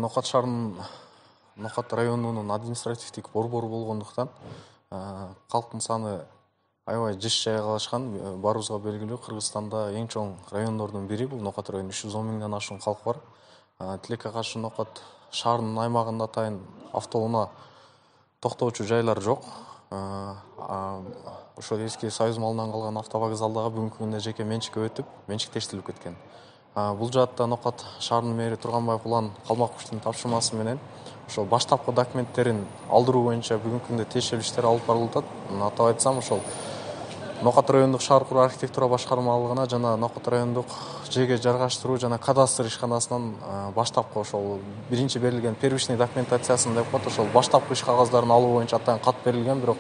Нокат шаарынын Нокат районунун административдик борбору болгондуктан калктын саны аябай жыш жайгалашкан. Баарыбызга белгилүү, Кыргызстанда эң чоң райондордун бири бул Нокат району. 310 миңден ашуун калк бар. Тилекке каршы Нокат шаарынын аймагында атайын автоунаа токтоочу жайлар жок. Ошол эски Союз малынан калган автовокзалдагы бүгүнкү күндө жеке менчикке өтүп, менчиктештирилип кеткен. Бул жаатта Нокат шаарынын мэри Турганбаев Улан Калмаковичтин тапшырмасы менен ошол баштапкы документтерин алдыруу боюнча бүгүнкү күндө тиешелүү иштер алып барылып атат. Атап айтсам, ошол Нокат райондук шаар куруу архитектура башкармалыгына жана Нокат райондук жеге жаргаштыруу жана кадастр ишканасынан баштапкы ошол биринчи берилген первичный документациясын деп коет, ошол баштапкы иш кагаздарын алуу боюнча атайын кат берилген, бирок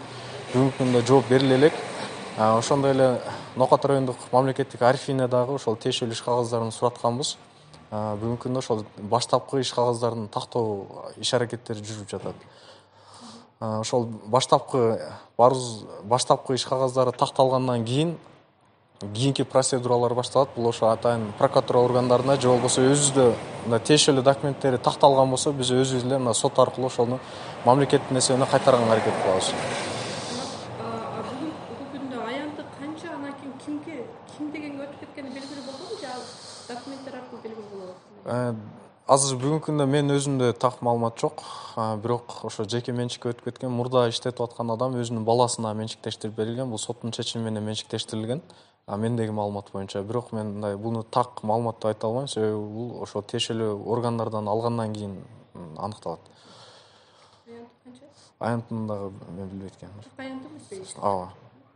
бүгүнкү күндө жооп бериле элек. Ошондой эле Нокат райондук мамлекеттик архивине дагы ошол тиешелүү иш кагаздарын суратканбыз. Бүгүнкү күндө ошол баштапкы иш кагаздарын тактоо иш аракеттери жүрүп жатат. Ошол баштапкы иш кагаздары такталгандан кийинки процедуралар башталат. Бул ошо атайын прокуратура органдарына же болбосо өзүбүздө мына тиешелүү документтери такталган болсо, биз өзүбүз эле мына сот аркылуу ошону мамлекеттин эсебине кайтарганга аракет кылабыз. Ким дегенге өтүп кеткени белгилүү болдубу же документтер аркылуу белгилүү болобу? Азыр бүгүнкү күндө мен өзүмдө так маалымат жок, бирок ошо жеке менчикке өтүп кеткен, мурда иштетип аткан адам өзүнүн баласына менчиктештирип берилген. Бул соттун чечими менен менчиктештирилген. Мендеги маалымат боюнча, бирок мен мындай буну так маалымат деп айта албайм, себеби бул ошо тиешелүү органдардан алгандан кийин аныкталат. Аянтын дагы мен билбейт экенмин. Ооба.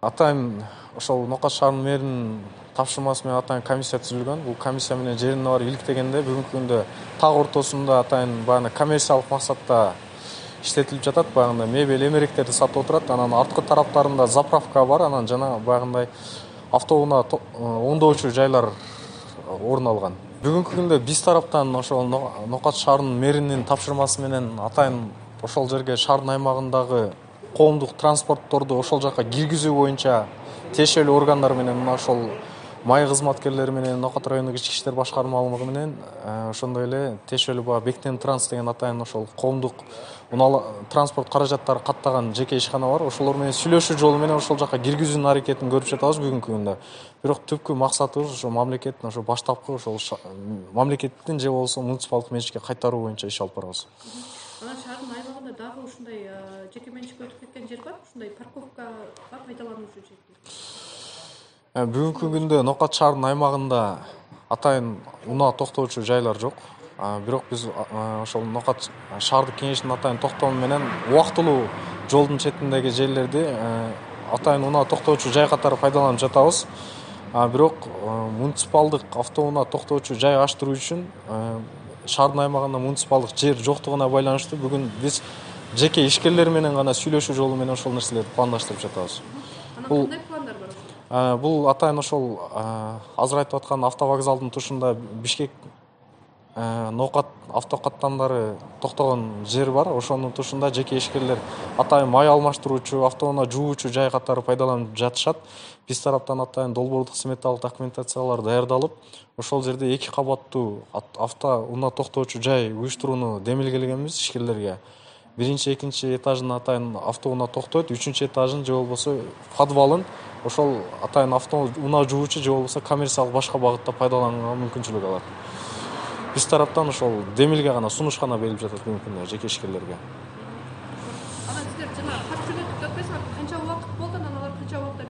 Атайын ошол Нокат шаарынын мэринин тапшырмасы менен атайын комиссия түзүлгөн. Бул комиссия менен жерине барып иликтегенде бүгүнкү күндө так ортосунда атайын баягы коммерциялык максатта иштетилип жатат. Баягындай мебель, эмеректерди сатып отурат. Анан арткы тараптарында заправка бар. Анан жана баягындай автоунаа оңдоочу жайлар орун алган. Бүгүнкү күндө биз тараптан ошол Нокат шаарынын мэринин тапшырмасы менен атайын ошол жерге шаардын аймагындагы коомдук транспортторду ошол жака киргизүү боюнча тиешелүү органдар менен мына ошол май кызматкерлери менен Нокат райондук ички иштер башкармалыгы менен ошондой эле тиешелүү баа Бектен Транс деген атайын ошол коомдук транспорт каражаттары каттаган жеке ишкана бар. Ошолор менен сүйлөшүү жолу менен ошол жака киргизүүнүн аракетин көрүп жатабыз бүгүнкү күндө. Бирок түпкү максатыбыз ошо мамлекеттин ошо баштапкы ошол мамлекеттин же болбосо муниципалдык менчикке кайтаруу боюнча иш алып барабыз. Анан шаардын аймагында дагы ушундай жеке менчикке өтүп кеткен жер бар, ушундай парковкага пайдалануучу жер. Бүгүнкү күндө Нокат шаарынын аймагында атайын унаа токтоочу жайлар жок. Бирок биз ошол Нокат шаардык кеңешинин атайын токтому менен убактылуу жолдун четиндеги жерлерди атайын унаа токтоочу жай катары пайдаланып жатабыз. Бирок муниципалдык автоунаа токтоочу жай ачтыруу үчүн шаардын аймагында муниципалдык жер жоктугуна байланыштуу бүгүн биз жеке ишкерлер менен гана сүйлөшүү жолу менен ошол нерселерди пландаштырып жатабыз. Анан кандай пландар бар? Бул атайын ошол азыр айтып аткан автовокзалдын тушунда Бишкек Нокат автокаттамдары токтогон жер бар. Ошонун тушунда жеке ишкерлер атайын май алмаштыруучу, автоунаа жуучу жай катары пайдаланып жатышат. Биз тараптан атайын долбоордук сметалык документациялар даярдалып, ошол жерде 2 кабаттуу автоунаа токтоочу жай уюштурууну демилгелегенбиз ишкерлерге. Биринчи, экинчи этажын атайын автоунаа токтойт, үчүнчү этажын же болбосо подвалын ошол атайын автоунаа жуучу же болбосо коммерциялык башка багытта пайдаланганга мүмкүнчүлүк алат. Биз тараптан ошол демилге гана, сунуш гана берилип жатат бүгүнкү күндө жеке ишкерлерге. Анан сиздер жана кат жөнөтүп жатпайсыңар, канча убакыт болду, анан алар канча убакытта